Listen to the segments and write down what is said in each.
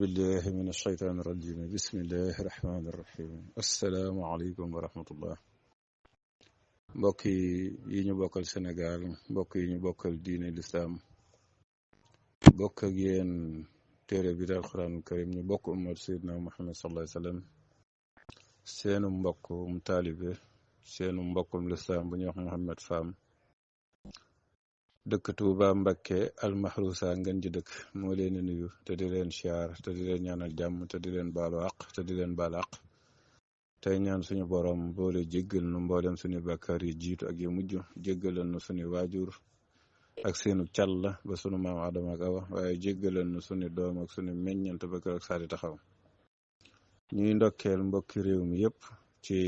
بالله من الشيطان الرجيم بسم الله الرحمن الرحيم السلام عليكم ورحمة الله mbokk yi ñu bokkal Sénégal mbokk yi ñu bokkal diine lislaam bokk ak yéen téere bi daal Alxuraanul Karim ñu bokk ummat Seydina Muhammad sallallahu alayhi wa sallam seenu mbokkum taalibe seenu mbokkum lislaam bu ñuy wax Mouhamed Fam dëkk Tuuba Mbakke almahrusa ngeen ji dëkk moo leen di nuyu te di leen siyaar te di leen ñaanal jàmm te di leen baalu àq te di leen baal àq tey ñaan suñu borom boole jéggal nu mboolem suñu bàkkaar yi jiitu ak yu mujj jéggalal nu suñu waajur ak seenu càll ba sunu maam Adama ak Awa waaye jéggalal nu suñu doom ak suñu meññant ba kër ak saadi taxaw ñuy ndokkeel mbokki réew mi yépp ci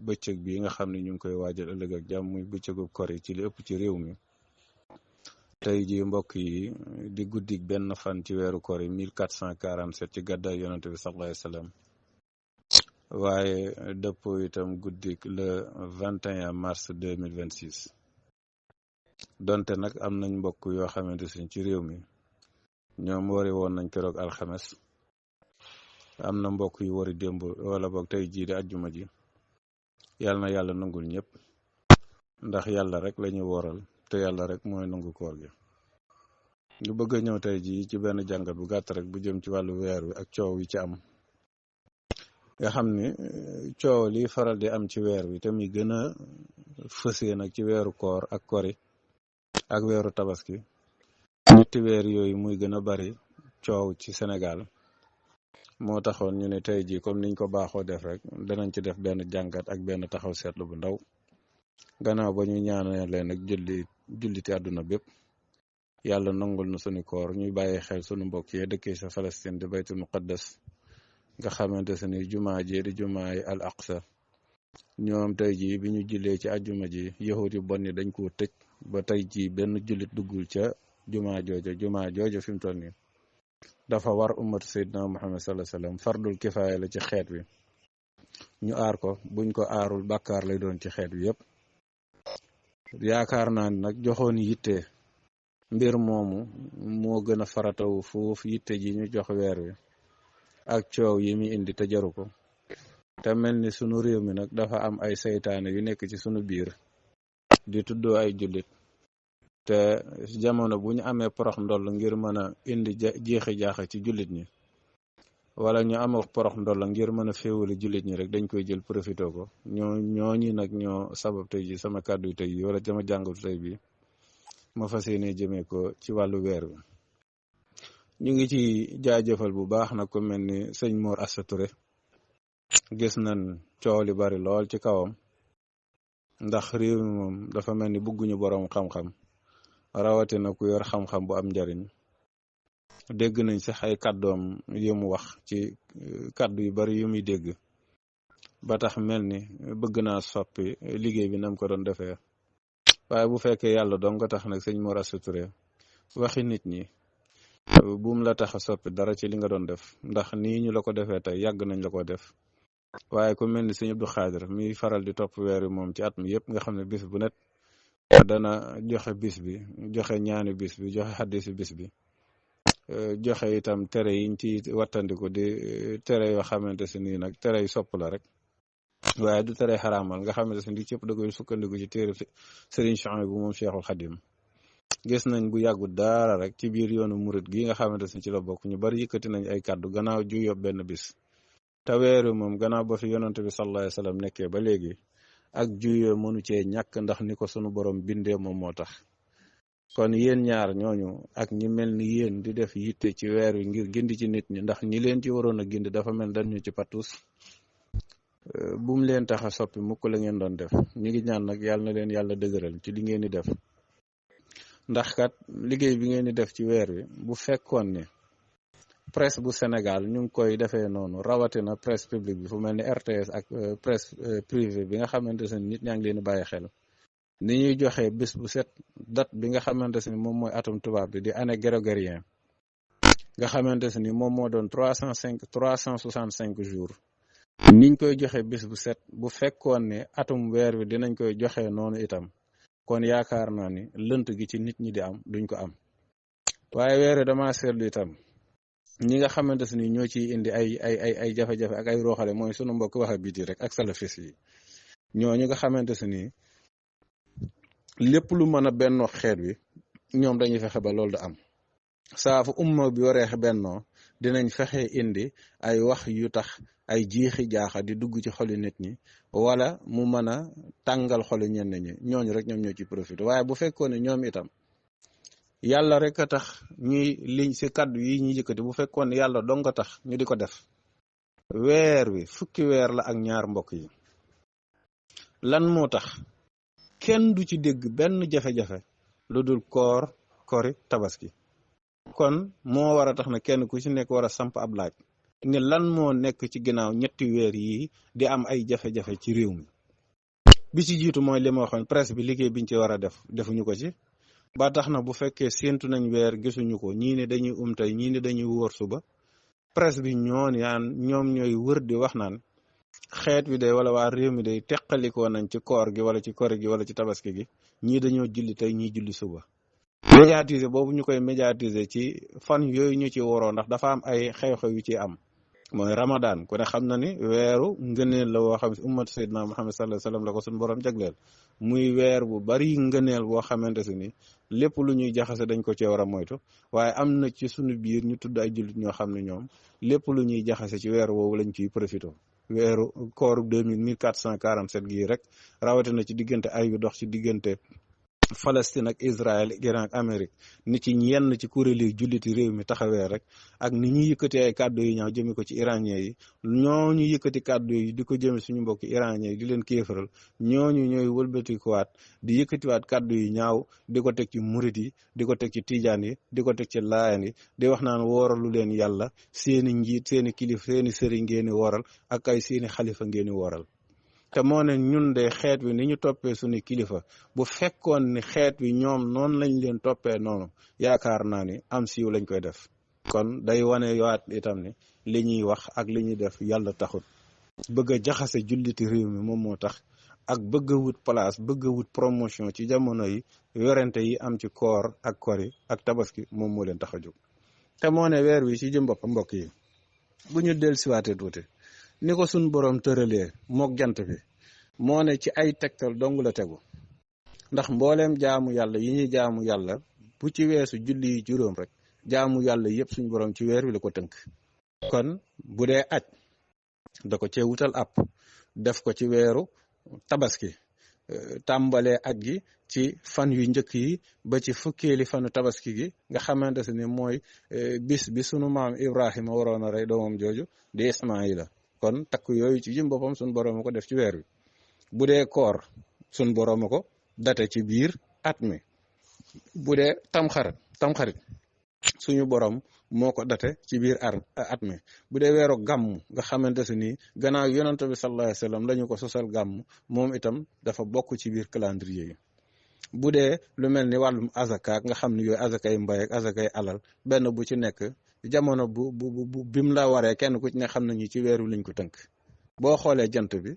bëccëg bi nga xam ne ñu ngi koy waajal ëllëg ak jàmm muy bëccëgu kor yi ci li ëpp ci réew mi tey ji mbokk yi di guddik benn fan ci weeru koor yi 1447 ci gàddaay yonante bi sallallahu alayhi wa sallam waaye dëppoo itam guddik le 21 mars 2026 donte nag am nañ mbokk yoo xamante suñ ci réew mi ñoom wari woon nañ keroog alxames am na mbokk yu wari démb wala boog tey jii di ajjuma ji yàlla na yàlla nangul ñëpp ndax yàlla rek lañu woral te yàlla rek mooy nangu koor gi ñu bëgg a ñëw tey jii ci benn jàngat bu gàtt rek bu jëm ci wàllu weer wi ak coow yi ci am nga xam ni coow li faral di am ci weer wi te muy gën a fësee nag ci weeru koor ak kori ak weeru tabaski ñetti weer yooyu muy gën a bari coow ci Sénégal moo taxoon ñu ne tey jii comme niñ ko baaxoo def rek danañ ci def benn jàngat ak benn taxaw seetlu bu ndaw gannaaw ba ñu ñaanal leen ak julliti àdduna bépp yàlla nangul na suñu koor ñuy bàyyi xel sunu mbokk yi dëkkee sa Palestine di baytul muqaddas nga xamante se ni jumaa ji di jumaa yi al aqsa ñoom tey jii bi ñu jullee ci àjjuma ji yahut yu bon ni dañ koo tëj ba tey jii benn jullit duggul ca jumaa jooja fi mu toll nii dafa war ummatu Seydina Muhammad sallallahu alayhi wa sallam fardul kifaaya la ci xeet wi ñu aar ko buñ ko aarul bàkkaar lay doon ci xeet wi yépp yaakaar naa ni nag joxoon yitte mbir moomu moo gën a faratawu foofu yitte ji ñu jox weer wi ak coow yi mi indi te jaru ko te mel ni sunu réew mi nag dafa am ay seytaane yu nekk ci sunu biir di tuddoo ay jullit te jamono bu ñu amee porox ndoll ngir mën a indi jeexi jaaxa ci jullit ñi wala ñu am porox ndoll ngir mën a féewale jullit ñi rek dañ koy jël profité ko ñooñi nag ñoo sabab tey ji sama kàddu tey yi wala sama jàngatu tey bi ma fas yéene jëmee ko ci wàllu weer wi ñu ngi ci jaajëfal bu baax nag ko mel ni sëñ Mor Assa Touré gis nañ coow li bari lool ci kawam ndax réew mi moom dafa mel ni bugguñu boroom xam-xam rawatina ku yor xam-xam bu am njariñ dégg nañ sax ay kàddoom yu mu wax ci kàddu yu bari yu muy dégg ba tax mel ni bëgg naa soppi liggéey bi nam ko doon defee waaye bu fekkee yàlla dong nga tax nag sëñ Mor Assa Touré waxi nit ñi buum la tax a soppi dara ci li nga doon def ndax nii ñu la ko defee tey yàgg nañ la ko def waaye ku mel ni sëñ Abdou Khadir mi faral di topp weer wi moom ci at mi yëpp nga xam ne bis bu net dana joxe bis bi joxe ñaani bis bi joxe xaddisi bis bi joxe itam tere yiñ ci wattandiku di tere yoo xamante si nii nag tere yu sopp la rek waaye du tere xaraamal nga xamante si ni cëpp da koy sukkandiku ci téere Serigne Chouaïbou bu moom Cheikhul Khadim gis nañ bu yàggu daara rek ci biir yoonu murit gi nga xamante si ci la bokk ñu bari yëkkati nañ ay kàddu gannaaw ju yob benn bis te weeru moom gannaaw ba fi yonante bi sallallahu alayhi wa sallam nekkee ba léegi ak juyoo mënu cee ñàkk ndax ni ko sunu borom bindee moom moo tax kon yéen ñaar ñooñu ak ñi mel ni yéen di def yitte ci weer wi ngir gindi ci nit ñi ndax ñi leen ci waroon a gindi dafa mel dañ ñu ci patus bum leen tax a soppi mukk la ngeen doon def ñu ngi ñaan nag yàlla na leen yàlla dëgëral ci li ngeen di def ndax kat liggéey bi ngeen di def ci weer wi bu fekkoon ne presse bu Sénégal ñu ngi koy defee noonu rawatina presse publique bi fu mel ni RTS ak presse privée bi nga xamante ne nit ñaa ngi leen di bàyyi xel ni ñuy joxe bis bu set date bi nga xamante ne moom mooy atum tubaab bi di année grégorien nga xamante ne moom moo doon 365 jours niñ koy joxe bis bu set bu fekkoon ne atum weer wi dinañ koy joxe noonu itam kon yaakaar naa ni lënt gi ci nit ñi di am duñ ko am waaye weer wi dama seetlu itam ñi nga xamante ni ñoo ciy indi ay jafe-jafe ak ay rooxale mooy sunu mbokk waxa biti rek ak salafis yi ñooñu nga xamante ni lépp lu mën a bennoo xeet wi ñoom dañuy fexe ba loolu da am saa fu umma bi waree bennoo dinañ fexe indi ay wax yu tax ay jiixi jaaxa di dugg ci xoli nit ñi wala mu mën a tàngal xoli ñenn ñi ñooñu rek ñoom ñoo ci profité waaye bu fekkoon ne ñoom itam yàlla rek a tax ñuy liñ si kaddu yi ñuy yëkkati bu fekkoon ne yàlla dong nga tax ñu di ko def weer wi fukki weer la ak ñaar mbokk yi lan moo tax kenn du ci dégg benn jafe-jafe lu dul kori tabaski kon moo war a tax na kenn ku ci nekk war a samp ab laaj ne lan moo nekk ci ginnaaw ñetti weer yi di am ay jafe-jafe ci réew mi bi ci jiitu mooy li ma waxoon presse bi liggéey biñ ci war a defuñu ko ci ba tax na bu fekkee séentu nañ weer gisuñu ko ñii ne dañuy tey ñii ne dañuy wóor suba presse bi ñoom ñooy wër di wax naan xeet wi day wala waa réew mi day teqalikoo nañ ci koor gi wala ci kori gi wala ci tabaski gi ñii dañoo julli tey ñii julli suba médiatiser boobu ñu koy médiatiser ci fan yooyu ñu ci waroo ndax dafa am ay xew-xew yu ci am mooy ramadan ku ne xam na ni weeru ngëneel la woo xam ne ummatu sayyidina Muhammad sallallahu alayhi wasallam la ko suñu borom jagleel muy weer bu bari ngëneel boo xamante ni lépp lu ñuy jaxase dañ ko cee war a moytu waaye am na ci suñu biir ñu tudd ay jullit ñoo xam ne ñoom lépp lu ñuy jaxase ci weer woowu lañ ciy profité weeru kooru 1447 gii rek rawatina ci diggante ay yu dox ci diggante Palestine ak Israël Iran ak Amérique ni ci yenn ci kuréeli julliti réew mi taxawee rek ak ni ñuy yëkkati ay kàddu yu ñaaw jëme ko ci iranien yi ñooñu yëkkati kàddu yi di ko jëme suñu mbokki iranien yi di leen kéefaral ñooñu ñooy wëlbatikuwaat di yëkkatiwaat kàddu yu ñaaw di ko teg ci murit yi di ko teg ci tijaan yi di ko teg ci laayan yi di wax naan wooralu leen yàlla seeni njiit seeni kilif seeni sëriñ ngeeni wooral ak ay seeni xalifa ngeeni wooral te moo ne ñun de xeet wi ni ñu toppee suñu kilifa bu fekkoon ni xeet wi ñoom noonu lañ leen toppee noonu yaakaar naa ni am siiw lañ koy def kon day wane yowaat itam ni li ñuy wax ak li ñuy def yàlla taxut bëgg a jaxase julliti réew mi moom moo tax ak bëgg a wut place bëgg a wut promotion ci jamono yi yorente yi am ci koor ak kori ak tabaski moom moo leen tax a jóg te moo ne weer wi ci jëm bopp mbokk yi bu ñu del siwaatee tuuti ni ko suñ borom tëralee mook jant bi moo ne ci ay tegtal dong la tegu ndax mbooleem jaamu yàlla yi ñuy jaamu yàlla bu ci weesu julli yi juróom rek jaamu yàlla yëpp suñ borom ci weer wi la ko tënk kon bu dee aj da ko cee wutal app def ko ci weeru tabaski tàmbalee aj gi ci fan yu njëkk yi ba ci fukkeeli fanu tabaski gi nga xamante ne mooy bis bi sunu maam Ibrahima waroon a rey doomam jooju di Ismaayila kon takk yooyu ci jëm boppam suñ borom a ko def ci weer wi bu dee koor suñ borom a ko date ci biir at mi bu dee tamxarit suñu borom moo ko date ci biir at mi bu dee weeru gàmm nga xamante ni gannaaw yonent bi sallallahu alayhi wasallam lañu ko sosal gàmm moom itam dafa bokk ci biir calendrier yi bu dee lu mel ni wàllum azaka nga xam ne yooyu azakay mbay ak azakay alal benn bu ci nekk jamono bu bim la waree kenn ku ci ne xam nañu ci weeru lañ ko tënk boo xoolee jant bi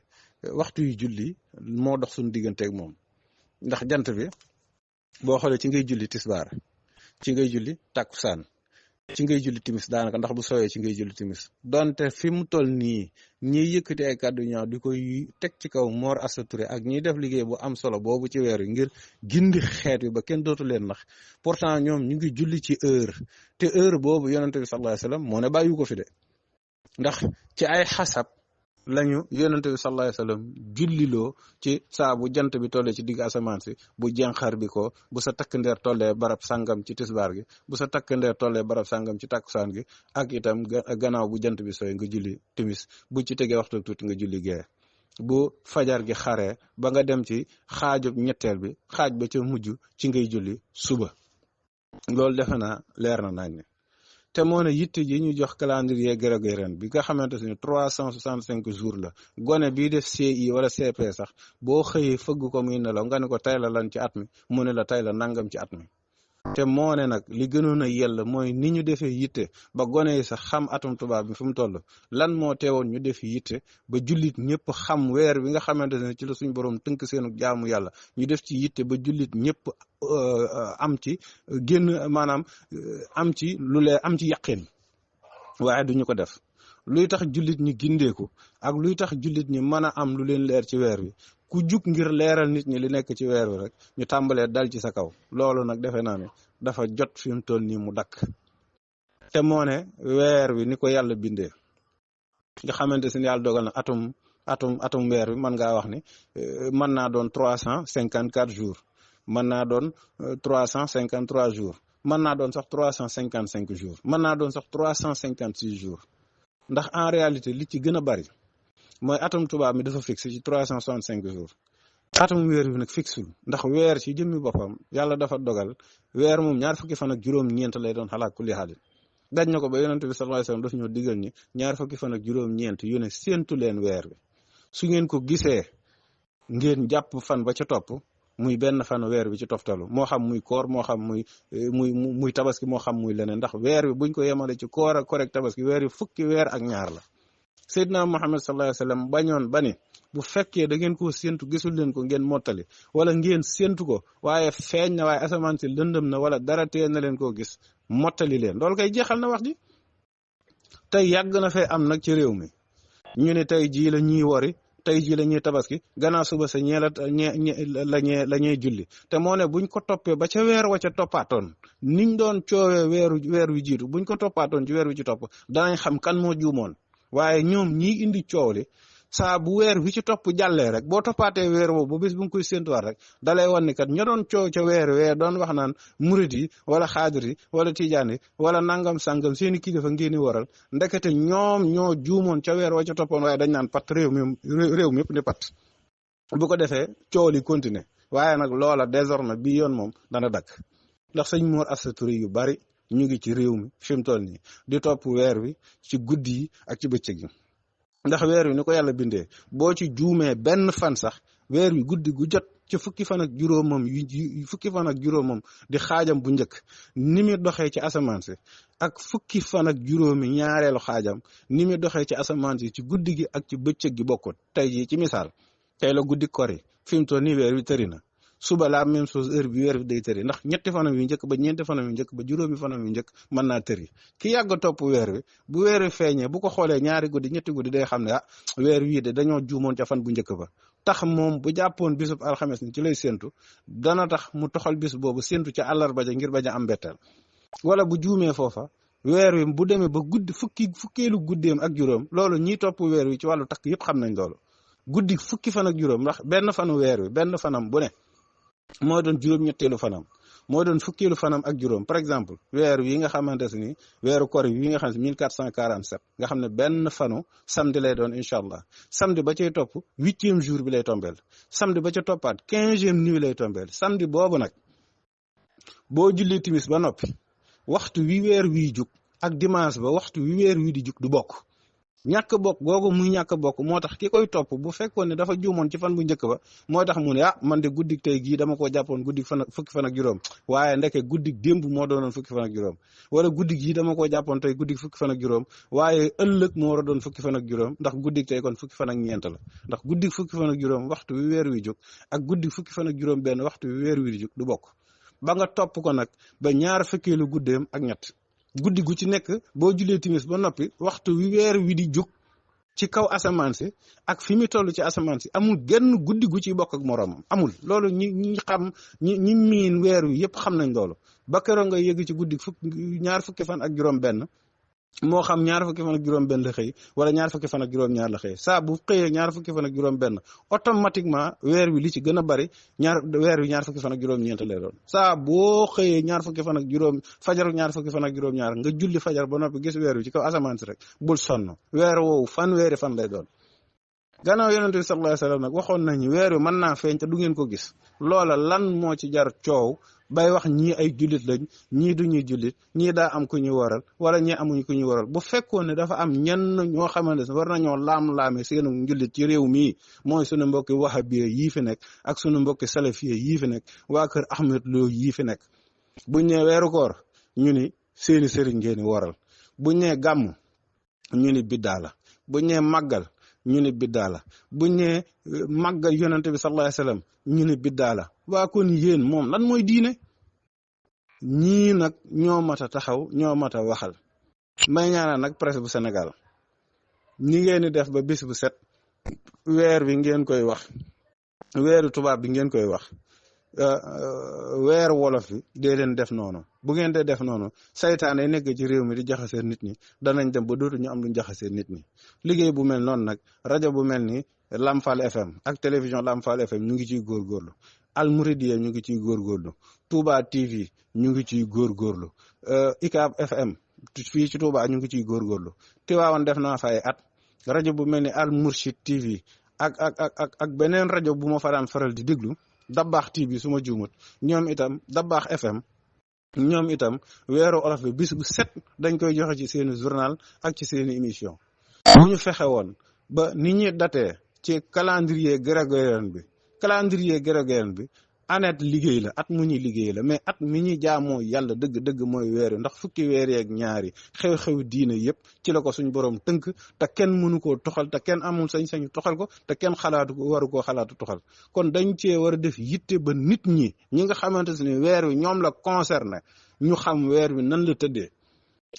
waxtu yu julli moo dox suñu digganteeg moom ndax jant bi boo xoolee ci ngay julli tisbaar ci ngay julli takkusaan ci ngay julli timis daanaka ndax bu sooyee ci ngay julli timis donte fi mu toll nii ñiy yëkkati ay kàddu ñaaw di koy teg ci kaw Mor Assa Touré ak ñiy def liggéey bu am solo boobu ci weer wi ngir gindi xeet wi ba kenn dootu leen nax pourtant ñoom ñu ngi julli ci heure te heure boobu yonente bi sallallahu alayhi wasallam moo ne bàyyi ko fi de ndax ci ay xasab lañu yonente bi sallallahu alayhi wasallam julliloo ci saa bu jant bi tollee ci digg asamaan si bu jenxar bi ko bu sa takk ndeer tollee barab sàngam ci tisbaar gi bu sa takk ndeer tollee barab sàngam ci takkusaan gi ak itam gannaaw bu jant bi sooy nga julli timis bu ci tegee waxtu tuuti nga julli gee bu fajar gi xaree ba nga dem ci xaajub ñetteel bi xaaj ba ca mujj ci ngay julli suba loolu defe naa leer na nañ te moo ne yitte ji ñu jox calendrier grégorien bi nga xamante ne 365 jours la gone bii def CI wala CP sax boo xëyee fëgg ko muy nelaw nga ne ko tey la lan ci at mi mu ne la tey la nangam ci at mi te moo ne nag li gënoon a yell mooy ni ñu defee yitte ba gone yi sax xam atum tubaab bi fu mu toll lan moo teewoon ñu def yitte ba jullit ñëpp xam weer bi nga xamante ne ci la suñu borom tënk seenu jaamu yàlla ñu def ci yitte ba jullit ñëpp am ci génn maanaam am ci lu lee am ci yaqin waaye duñu ko def. luy tax jullit ñi gindeeku ak luy tax jullit ñi mën a am lu leen leer ci weer wi ku jug ngir leeral nit ñi li nekk ci weer wi rek ñu tàmbalee dal ci sa kaw. loolu nag defe naa ne dafa jot fi mu toll nii mu dakk te moo ne weer wi ni ko yàlla bindee nga xamante ne yàlla dogal na atum weer wi mën ngaa wax ni mën naa doon 354 jours mën naa doon 353 jours mën naa doon sax 355 jours mën naa doon sax 356 jours ndax en réalité li ci gën a bari mooy atum tubaab mi dafa fixe ci 365 jours atum weer wi nag fixul ndax weer ci jëmmi boppam yàlla dafa dogal weer moom ñaar fukki fan ak juróom-ñeent lay doon xalaat kulli xaalis daj na ko ba yonent bi sallallahu alayhi wasallam daf ñoo digal ñi ñaar fukki fan ak juróom-ñeent yu ne séentu leen weer wi su ngeen ko gisee ngeen jàpp fan ba ca topp muy benn fan weer bi ci toftalu moo xam muy koor moo xam muy tabaski moo xam muy leneen ndax weer wi buñ ko yemale ci koor ak korek tabaski weer wi fukki weer ak ñaar la. Seydina Muhammad sallallahu alayhi wasallam bañoon ba ni bu fekkee da ngeen koo séentu gisul leen ko ngeen mottali wala ngeen séentu ko waaye feeñ na waaye asamaan si lëndëm na wala dara tee na leen koo gis mottali leen loolu kay jeexal na wax ji. tey yàgg na fee am nag ci réew mi ñu ne tey jii la ñuy wori tey jii la ñuy tabaski gannaaw suba sa la ñuy julli te moo ne buñ ko toppee ba ca weer wa ca toppaatoon niñ doon coowee weer wi jiitu buñ ko toppaatoon ci weer wi ci topp danañ xam kan moo juumoon. waaye ñoom ñii indi coow li saa bu weer wi ci topp jàllee rek boo toppaatee weer woowu ba bis bu nga koy séentuwaat rek dalay wan ni kat ña doon coow ca weer doon wax naan murit yi wala xaadir yi wala tijaan yi wala nangam sangam seeni kilifa ngeen di waral ndekete ñoom ñoo juumoon ca weer wa ca toppoon waaye dañ naan pat réew mi yëpp ni pat bu ko defee coow li continuer waaye nag loola désormais bii yoon moom dana dakk ndax sëñ Mor Asta Touré yu bari ñu ngi ci réew mi fi mu toll nii di topp weer wi ci guddi yi ak ci bëccëg yi ndax weer wi ni ko yàlla bindee boo ci juumee benn fan sax weer wi guddi gu jot ci fukki fan ak juróomam di xaajam bu njëkk ni mu doxee ci asamaan si ak fukki fan ak juróomi ñaareelu xaajam ni mu doxee ci asamaan si ci guddi gi ak ci bëccëg gi bokkut. tey jii ci misaal tey la guddi kori fi mu toll nii weer wi tëri na suba la même chose heure bi weer bi day tëri ndax ñetti fanam yu njëkk ba ñeenti fanam yu njëkk ba juróomi fanam yu njëkk mën naa tëri ki yàgg topp weer wi bu weer wi feeñee bu ko xoolee ñaari guddi ñetti guddi day xam ne weer wii de dañoo juumoon ca fan bu njëkk ba tax moom bu jàppoon bisub alxames ni ci lay séentu dana tax mu toxal bis boobu séentu ca àllarba ja ngir bañ a am mbetteel wala bu juumee foofa weer wi bu demee ba guddi fukkeelu guddeem ak juróom loolu ñiy topp weer wi ci wàllu takk yëpp xam nañ loolu guddi fukki fan ak juróom ndax benn fanu weer wi benn fanam bu ne moo doon juróom-ñetteelu fanam moo doon fukkeelu fanam ak juróom par exemple weer wi nga xamante ni weeru kor yi nga xam ne 1447 nga xam ne benn fanu samedi lay doon incha allah samedi ba cay topp 8e jour bi lay tombeel samedi ba ca toppaat 15e nuit lay tombeel samedi boobu nag boo julli timis ba noppi waxtu wi weer wii jug ak dimanche ba waxtu wi weer wii di jug du bokk. ñàkk bokk googu muy ñàkk bokk moo tax ki koy topp bu fekkoon ne dafa juumoon ci fan bu njëkk ba moo tax mu ne man de guddik tey gii dama koo jàppoon guddik fukki fan ak juróom waaye ndeke guddik démb moo doonoon fukki fan ak juróom wala guddik yi dama koo jàppoon tey guddik fukki fan ak juróom waaye ëllëg moo war a doon fukki fan ak juróom ndax guddik tey kon fukki fan ak ñeent la ndax guddik fukki fan ak juróom waxtu wi weer wi jóg ak guddik fukki fan ak juróom benn waxtu wi weer wi di jóg du bokk ba nga topp ko nag ba ñaar fukkeelu guddeem ak ñett guddi gu ci nekk boo julee timis ba noppi waxtu wi weer wi di jóg ci kaw asamaan si ak fi mu toll ci asamaan si amul genn guddi gu ciy bokk ak moroomam amul loolu ñi xam ñi miin weer wi yëpp xam nañ loolu ba keroog nga yëgg ci guddi ñaar fukki fan ak juróom benn moo xam ñaar fukki fan ak juróom benn la xëy wala ñaar fukki fan ak juróom ñaar la xëy saa bu xëyee ñaar fukki fan ak juróom benn automatiquement weer wi li ci gën a bari weer wi ñaar fukki fan ak juróom ñeent lay doon saa boo xëyee ñaar fukki fan ak juróom fajar ñaar fukki fan ak juróom ñaar nga julli fajar ba noppi gis weer wi ci kaw asamaan si rek bul sonn weer woowu weeri fan lay doon gannaaw yonent bi sallallahu alayhi wasallam nag waxoon nañu weer wi mën naa feeñ te du ngeen ko gis loola lan moo ci jar coow bay wax ñii ay jullit lañ ñii du ñuy jullit ñii daa am ku ñuy waral wala ñii amuñu ku ñuy waral bu fekkoon ne dafa am ñenn ñoo xamante ne war nañoo laam-laame seenu njullit ci réew mii mooy sunu mbokki wahabiya yii fi nekk ak sunu mbokki salafiya yii fi nekk waa kër Ahmed Lo yii fi nekk buñ ne weeru koor ñu ni seeni sëriñ ngeen waral buñ ne gàmm ñu ni biddaa la buñ ne màggal ñu ni biddaa la buñ ne màggal yonente bi sallallahu alayhi wasallam ñu ni biddaa la waa kon yéen moom lan mooy diine ñii nag ñoo mat a taxaw ñoo mat a waxal may ñaanal nag presse bu Sénégal ñi ngeen di def ba bis bu set weer bi ngeen koy wax weeru tubaab bi ngeen koy wax weer wolof bi dee leen def noonu bu ngeen dee def noonu saytaane nekk ci réew mi di jaxasee nit ñi danañ dem ba dootuñu am luñ jaxasee nit ñi liggéey bu mel noonu nag rajo bu mel ni Lamfal FM ak télévision Lamfal FM ñu ngi ciy góorgóorlu Al Mouridiyyah ñu ngi ciy góorgóorlu Touba TV ñu ngi ciy góorgóorlu ICAP FM fii ci Touba ñu ngi ciy góorgóorlu Tiwaawan def naa fa ay at rajo bu mel ni Al Mourchid TV ak beneen rajo bu ma fa daan faral di déglu Dabaax TV su ma juumut ñoom itam Dabaax FM ñoom itam weeru olof bi bis bu set dañ koy joxe ci seeni journal ak ci seeni émission bu ñu fexe woon ba ni ñuy datee ci calendrier grégorien bi anet liggéey la at mu ñuy liggéey la mais at mi ñuy jaamoo yàlla dëgg-dëgg mooy weer ndax fukki weer yeeg ñaari xew-xew diine yëpp ci la ko suñ borom tënk te kenn mënu koo toxal te kenn amul sañ-sañu toxal ko te kenn xalaatu ko waru koo xalaatu toxal kon dañ cee war a def yitte ba nit ñi nga xamante ne weer wi ñoom la concerné ñu xam weer wi nan la tëddee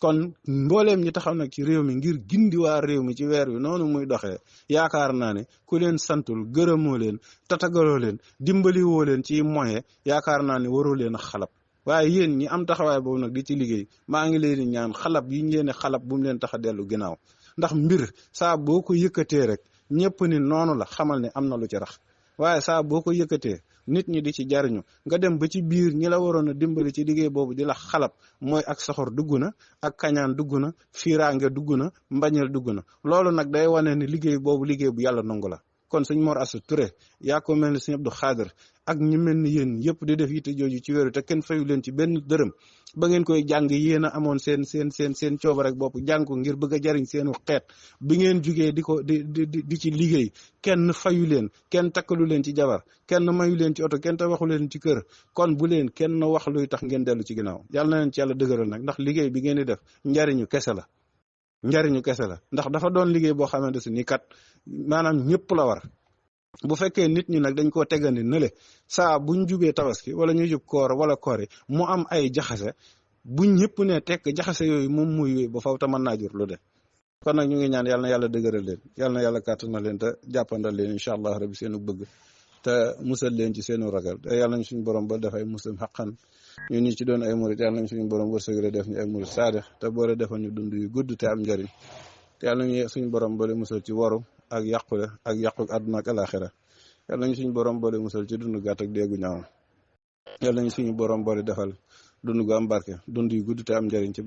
kon mbooleem ñi taxaw nag ci réew mi ngir gindi waa réew mi ci weer wi noonu muy doxee yaakaar naa ne ku leen santul gërëmoo leen tatagaloo leen dimbaliwoo leen ci moyen yaakaar naa ne waroo leen a xalab waaye yéen ñi am taxawaay boobu nag di ci liggéey maa ngi leen di ñaan xalab yi ñu leen xalab bu mu leen tax a dellu ginnaaw ndax mbir saa boo ko yëkkatee rek ñëpp ni noonu la xamal ne am na lu ci rax waaye saa boo ko yëkkatee nit ñi di ci jariñu nga dem ba ci biir ñi la waroon a dimbali ci liggéey boobu di la xalab mooy ak soxor dugg na ak kañaan dugg na fiiraange dugg na mbañeel dugg na loolu nag day wane ni liggéey boobu liggéey bu yàlla nangu la kon sëñ Mor Asta Touré yaa ko mel ni sëñ Abdou Khadir ak ñi mel ni yéen yëpp di def yitte jooju ci weeru te kenn fayu leen ci benn dërëm ba ngeen koy jàng yéen a amoon seen cooba rek bopp jàng ko ngir bëgg a jariñ seenu xeet bi ngeen jugee di ci liggéey kenn fayu leen kenn takkalu leen ci jabar kenn mayu leen ci oto kenn tabaxu leen ci kër kon bu leen kenn wax luy tax ngeen dellu ci ginnaaw yàlla na leen ci yàlla dëgëral nag ndax liggéey bi ngeen di def njariñu kese la ndax dafa doon liggéey boo xamante si ni kat maanaam ñëpp la war bu fekkee nit ñi nag dañ koo tegandi nële saa buñ jubee tabaski wala ñu jub koor wala koori mu am ay jaxase buñ ñëpp ne tekk jaxase yooyu moom muy yooyu ba faw te mën naa jur lu de kon nag ñu ngi ñaan yàlla na yàlla dëgëral leen yàlla na yàlla kàttan na leen te jàppandal leen incha allah rabbi seenu bëgg te musal leen ci seenu ragal te yàlla nañ suñu borom ba def ay muslim xaqan ñun ñi ci doon ay murit yàlla nañ suñu borom wërsëgale def ñu ay murit saadix te boole defal ñu dund yu gudd te am njëriñ te yàlla nañu suñu borom boole musal ci waru ak yàqule ak yàqu àdduna ak alaxira yàlla nañu suñu borom boole musal ci dund gàtt ak déggu ñaaw yàlla nañu suñu borom boole defal dund gu am barke dund yu gudd te am njëriñ ci